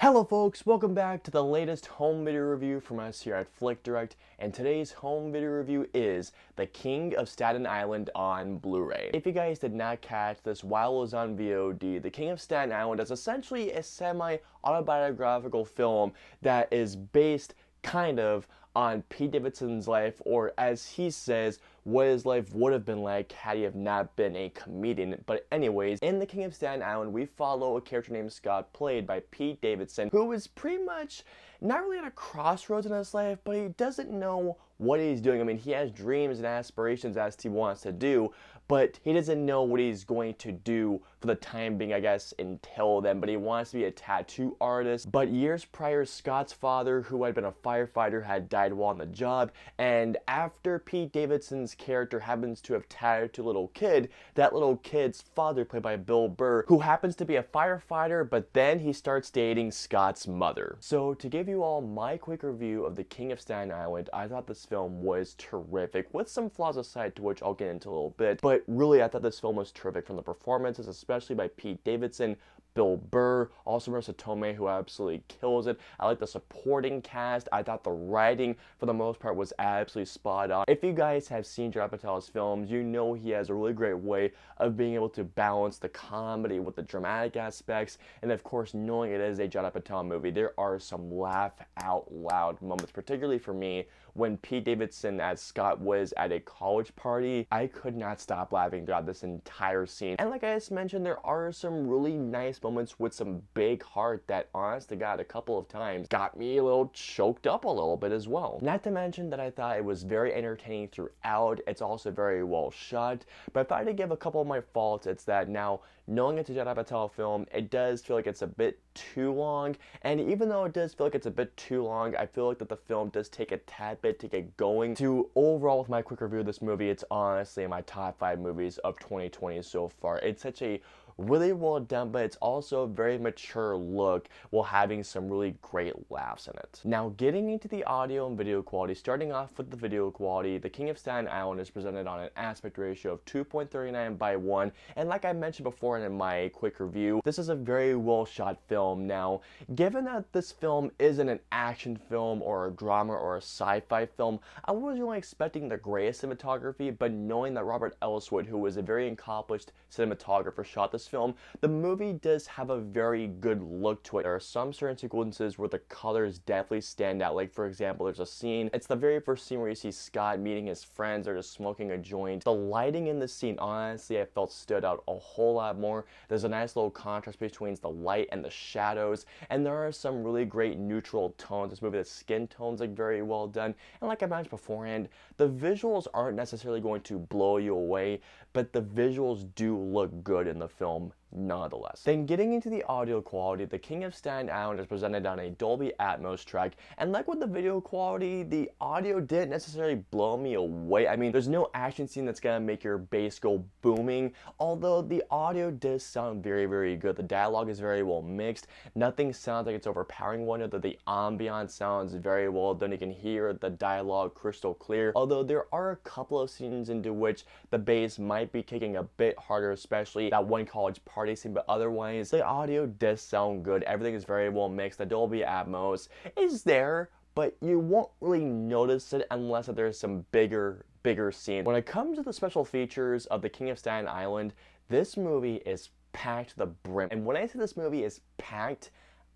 Hello folks, welcome back to the latest home video review from us here at FlickDirect, and today's home video review is The King of Staten Island on Blu-ray. If you guys did not catch this while it was on VOD, The King of Staten Island is essentially a semi-autobiographical film that is based kind of on Pete Davidson's life, or as he says, what his life would have been like had he have not been a comedian. But anyways, in The King of Staten Island, we follow a character named Scott, played by Pete Davidson, who is pretty much not really at a crossroads in his life, but he doesn't know what he's doing. I mean, he has dreams and aspirations as he wants to do, but he doesn't know what he's going to do for the time being, I guess, until then. But he wants to be a tattoo artist. But years prior, Scott's father, who had been a firefighter, had died while on the job, and after Pete Davidson's character happens to have tattooed a little kid, that little kid's father, played by Bill Burr, who happens to be a firefighter, but then he starts dating Scott's mother. So to give you all my quick review of The King of Staten Island, I thought this film was terrific, with some flaws aside, to which I'll get into a little bit, but really I thought this film was terrific, from the performances, especially by Pete Davidson, Bill Burr, also Marisa Tomei, who absolutely kills it. I like the supporting cast. I thought the writing, for the most part, was absolutely spot on. If you guys have seen Judd Apatow's films, you know he has a really great way of being able to balance the comedy with the dramatic aspects, and of course, knowing it is a Judd Apatow movie, there are some laugh out loud moments, particularly for me, when Pete Davidson as Scott was at a college party. I could not stop laughing throughout this entire scene. And like I just mentioned, there are some really nice moments with some big heart that, honest to God, a couple of times got me a little choked up a little bit as well. Not to mention that I thought it was very entertaining throughout. It's also very well shot. But if I had to give a couple of my faults, it's that now, knowing it's a Judd Apatow film, it does feel like it's a bit too long. And even though it does feel like it's a bit too long, I feel like that the film does take a tad bit to get going. To overall, with my quick review of this movie, it's honestly in my top 5 movies of 2020 so far. It's such a really well done, but it's also a very mature look while having some really great laughs in it. Now, getting into the audio and video quality, starting off with the video quality, The King of Staten Island is presented on an aspect ratio of 2.39:1, and like I mentioned before in my quick review, this is a very well shot film. Now, given that this film isn't an action film or a drama or a sci-fi film, I wasn't really expecting the greatest cinematography, but knowing that Robert Elswit, who is a very accomplished cinematographer, shot this film, the movie does have a very good look to it. There are some certain sequences where the colors definitely stand out. Like, for example, there's a scene, it's the very first scene where you see Scott meeting his friends. They're just smoking a joint. The lighting in this scene, honestly, I felt stood out a whole lot more. There's a nice little contrast between the light and the shadows, and there are some really great neutral tones. This movie, the skin tones look very well done, and like I mentioned beforehand, the visuals aren't necessarily going to blow you away, but the visuals do look good in the film nonetheless. Then getting into the audio quality, The King of Staten Island is presented on a Dolby Atmos track, and like with the video quality, the audio didn't necessarily blow me away. I mean, there's no action scene that's gonna make your bass go booming, although the audio does sound very, very good. The dialogue is very well mixed. Nothing sounds like it's overpowering one another. The ambiance sounds very well done. You can hear the dialogue crystal clear, although there are a couple of scenes into which the bass might be kicking a bit harder, especially that one college party scene, but otherwise the audio does sound good. Everything is very well mixed. The Dolby Atmos is there, but you won't really notice it unless there's some bigger scenes. When it comes to the special features of The King of Staten Island, this movie is packed to the brim. And when I say this movie is packed,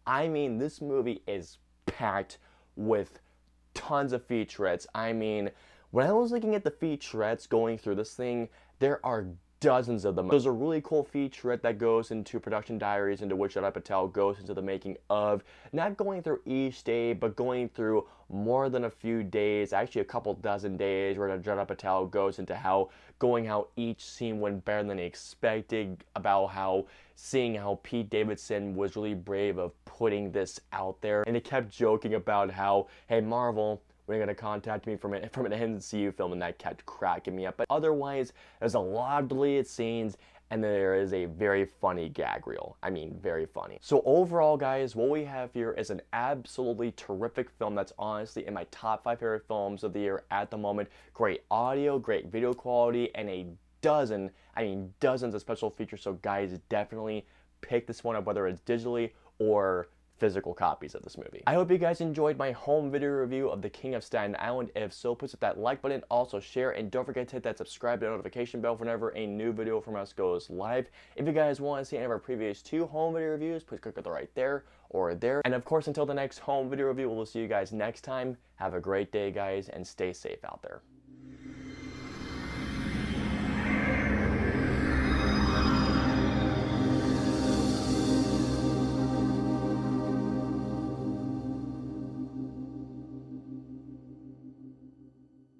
I mean this movie is packed with tons of featurettes. I mean, when I was looking at the featurettes going through this thing, there are dozens of them. There's a really cool featurette that goes into production diaries, into which Judd Apatow goes into the making of, not going through each day, but going through more than a few days, actually a couple dozen days, where Judd Apatow goes into how each scene went better than he expected, about how seeing how Pete Davidson was really brave of putting this out there, and he kept joking about how, hey, Marvel, when you're going to contact me from an MCU film, and that kept cracking me up. But otherwise, there's a lot of deleted scenes, and there is a very funny gag reel. I mean, very funny. So overall, guys, what we have here is an absolutely terrific film that's honestly in my top 5 favorite films of the year at the moment. Great audio, great video quality, and dozens of special features. So guys, definitely pick this one up, whether it's digitally or physical copies of this movie. I hope you guys enjoyed my home video review of The King of Staten Island. If so, please hit that like button, also share, and don't forget to hit that subscribe and notification bell whenever a new video from us goes live. If you guys want to see any of our previous 2 home video reviews, please click on the right there or there. And of course, until the next home video review, we'll see you guys next time. Have a great day, guys, and stay safe out there.